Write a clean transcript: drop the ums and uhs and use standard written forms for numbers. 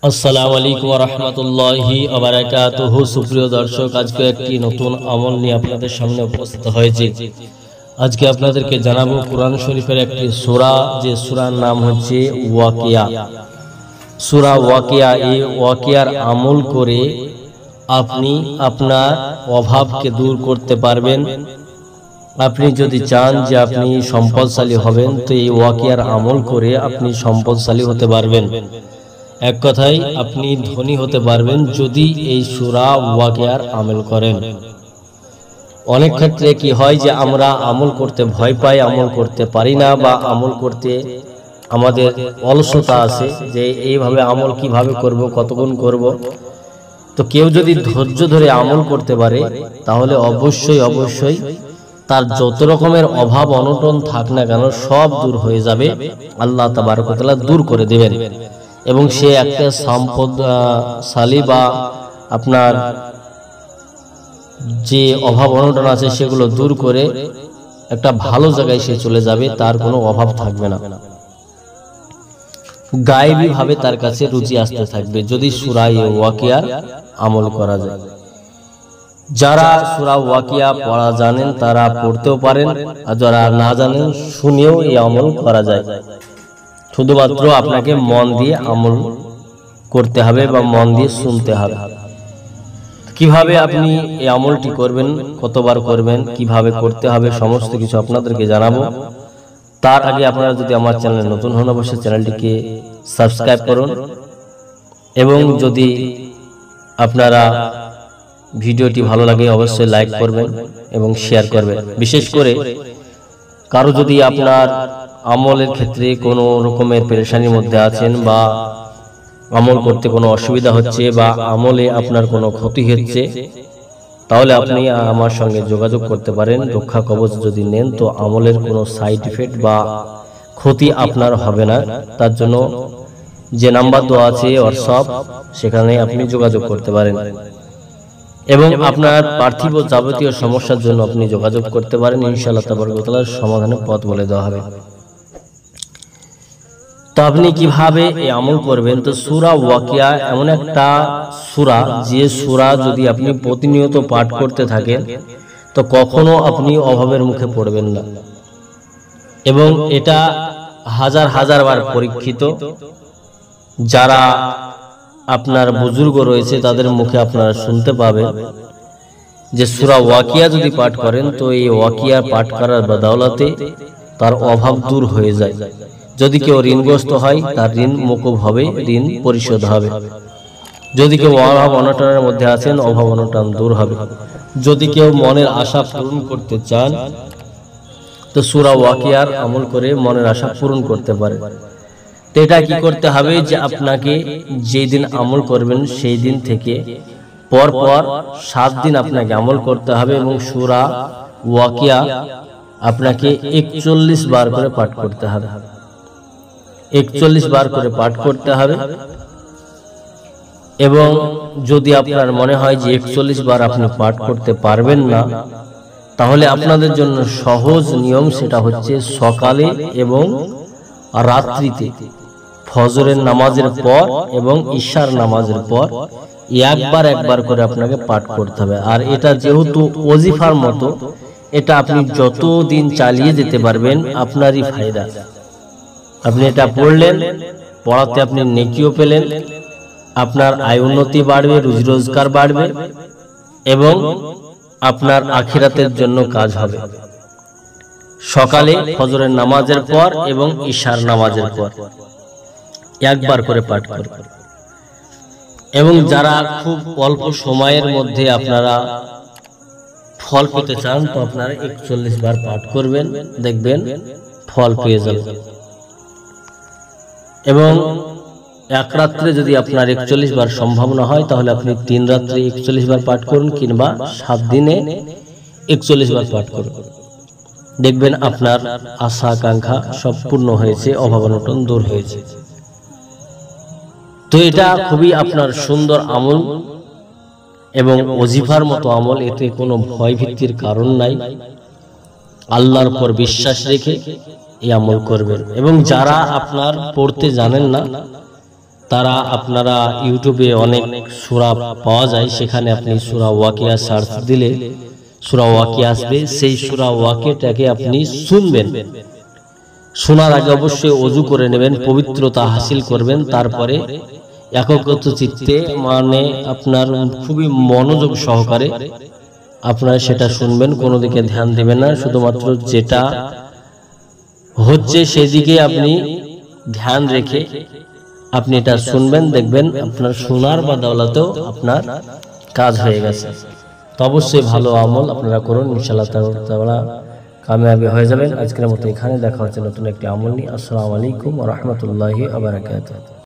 আসসালামু আলাইকুম ওয়া রাহমাতুল্লাহি ওয়া বারাকাতুহু। সুপ্রিয় দর্শক, আজকে একটি নতুন আমল নিয়ে আপনাদের সামনে উপস্থিত হয়েছে। আজকে আপনাদেরকে জানাবো কুরআন শরীফের একটি সূরা, যে সূরার নাম হচ্ছে ওয়াকিয়া। সূরা ওয়াকিয়া। এই ওয়াকিয়ার আমল করে আপনি আপনার অভাবকে দূর করতে পারবেন। আপনি যদি চান যে আপনি সম্পদশালী হবেন, তো এই ওয়াকিয়ার আমল করে আপনি সম্পদশালী হতে পারবেন। এক কথায় আপনি ধনী হতে পারবেন যদি এই সূরা ওয়াকিয়ার আমল করেন। অনেক ক্ষেত্রে কি হয় যে আমরা আমল করতে ভয় পাই, আমল করতে পারি না, বা আমল করতে আমাদের অলসতা আছে যে এইভাবে আমল কিভাবে করব, কতক্ষণ করব। তো কেউ যদি ধৈর্য ধরে আমল করতে পারে তাহলে অবশ্যই তার যত রকমের অভাব অনটন থাক না কেন সব দূর হয়ে যাবে। আল্লাহ তাবারক ওয়া তাআলা দূর করে দেবেন এবং সে একটা সম্পদশালী বা আপনার যে অভাব অনটন আছে সেগুলো দূর করে একটা ভালো জায়গায় সে চলে যাবে, তার কোনো অভাব থাকবে না। গায়েবী ভাবে তার কাছে রুজি আসতে থাকবে যদি সূরা ওয়াকিয়ার আমল করা যায়। যারা সূরা ওয়াকিয়া পড়া জানেন তারা পড়তেও পারেন, আর যারা না জানেন শুনেও এই আমল করা যায়। শুধুমাত্র আপনাকে মন দিয়ে আমল করতে হবে বা মন দিয়ে শুনতে হবে। কিভাবে আপনি এই আমলটি করবেন, কতবার করবেন, কিভাবে করতে হবে, সমস্ত কিছু আপনাদেরকে জানাবো। তার আগে আপনারা যদি আমার চ্যানেলে নতুন হন অবশ্যই চ্যানেলটিকে সাবস্ক্রাইব করুন, এবং যদি আপনারা ভিডিওটি ভালো লাগে অবশ্যই লাইক করবেন এবং শেয়ার করবেন। বিশেষ করে কারো যদি আপনার আমলের ক্ষেত্রে কোনো রকমের পেরেশানির মধ্যে আছেন, বা আমল করতে কোনো অসুবিধা হচ্ছে, বা আমলে আপনার কোনো ক্ষতি হচ্ছে, তাহলে আপনি আমার সঙ্গে যোগাযোগ করতে পারেন। রক্ষা কবচ যদি নেন তো আমলের কোনো সাইড ইফেক্ট বা ক্ষতি আপনার হবে না। তার জন্য যে নাম্বার দেওয়া আছে হোয়াটসঅ্যাপ, সেখানে আপনি যোগাযোগ করতে পারেন এবং আপনার পার্থিব যাবতীয় সমস্যার জন্য আপনি যোগাযোগ করতে পারেন। ইনশাআল্লাহ তাবারক ওয়া তাআলার সমাধানের পথ বলে দেওয়া হবে। তো আপনি কিভাবে এই আমল করবেন? তো সূরা ওয়াকিয়া এমন একটা সূরা, যে সূরা যদি আপনি প্রতিনিয়ত পাঠ করতে থাকেন তো কখনো আপনি অভাবের মুখে পড়বেন না, এবং এটা হাজার বার পরীক্ষিত। যারা আপনার বুজুর্গ রয়েছে তাদের মুখে আপনারা শুনতে পাবেন যে সূরা ওয়াকিয়া যদি পাঠ করেন তো এই ওয়াকিয়া পাঠ করার বদৌলতে তার অভাব দূর হয়ে যায়। যদি কেউ ঋণগ্রস্ত হয় তার ঋণ মকুব হবে, ঋণ পরিশোধ হবে। যদি কেউ অভাব অনটনের মধ্যে আছেন অভাব অনটন দূর হবে। যদি কেউ মনের আশা পূরণ করতে চান তো সূরা ওয়াকিয়ার আমল করে মনের আশা পূরণ করতে পারে। তো এটা কি করতে হবে যে আপনাকে যেই দিন আমল করবেন সেই দিন থেকে পর 7 দিন আপনাকে আমল করতে হবে, এবং সূরা ওয়াকিয়া আপনাকে 41 বার করে পাঠ করতে হবে। 41 বার করে পাঠ করতে হবে। এবং যদি আপনার মনে হয় যে 41 বার আপনি পাঠ করতে পারবেন না, তাহলে আপনাদের জন্য সহজ নিয়ম, সেটা হচ্ছে সকালে এবং রাত্রিতে ফজরের নামাজের পর এবং ঈশার নামাজের পর একবার করে আপনাকে পাঠ করতে হবে। আর এটা যেহেতু ওজিফার মতো, এটা আপনি যত দিন চালিয়ে যেতে পারবেন আপনারই ফায়দা। আপনি এটা পড়লেন, পড়াতে আপনি নেকিও পেলেন, আপনার আয় উন্নতি বাড়বে, রুজি রোজগার বাড়বে, এবং আপনার আখিরাতের জন্য কাজ হবে। সকালে ফজরের নামাজের পর এবং ঈশার নামাজের পর একবার করে পাঠ করবেন। এবং যারা খুব অল্প সময়ের মধ্যে আপনারা ফল পেতে চান তো আপনারা 41 বার পাঠ করবেন, দেখবেন ফল পেয়ে যাবেন। এবং এক রাত্রে যদি আপনার 41 বার সম্ভব না হয় তাহলে আপনি 3 রাত্রে 41 বার পাঠ করুন, কিংবা 7 দিনে 41 বার পাঠ করুন। দেখবেন আপনার আশা আকাঙ্ক্ষা সব পূর্ণ হয়েছে, অভাব অনটন দূর হয়েছে। তো এটা খুবই আপনার সুন্দর আমল এবং ওজিফার মতো আমল। এতে কোনো ভয় ভীতির কারণ নাই। আল্লাহর উপর বিশ্বাস রেখে এই আমল করবেন। এবং যারা আপনার পড়তে জানেন না তারা আপনারা ইউটিউবে অনেক সূরা পাওয়া যায়, সেখানে আপনি সূরা ওয়াকিয়া সার্চ দিলে সূরা ওয়াকিয়া আসবে। সেই সূরা ওয়াকিয়াটাকে আপনি শুনবেন। শোনার আগে অবশ্যই ওযু করে নেবেন, পবিত্রতা হাসিল করবেন, তারপরে একগ্রত চিত্তে মানে আপনার খুবই মনোযোগ সহকারে আপনারা সেটা শুনবেন, কোনো দিকে ধ্যান দেবেন না, শুধুমাত্র যেটা হচ্ছে সেদিকে আপনি ধ্যান রেখে আপনি এটা শুনবেন। দেখবেন আপনার শোনার বা দৌলতেও আপনার কাজ হয়ে গেছে। তো অবশ্যই ভালো আমল আপনারা করুন, ইনশাআল্লাহ তাআলা কামিয়াবি হয়ে যাবেন। আজকের মতো এখানে দেখা হচ্ছে নতুন একটি আমল নিয়ে। আসসালামু আলাইকুম ওয়া রাহমাতুল্লাহি ওয়া বারাকাতুহু।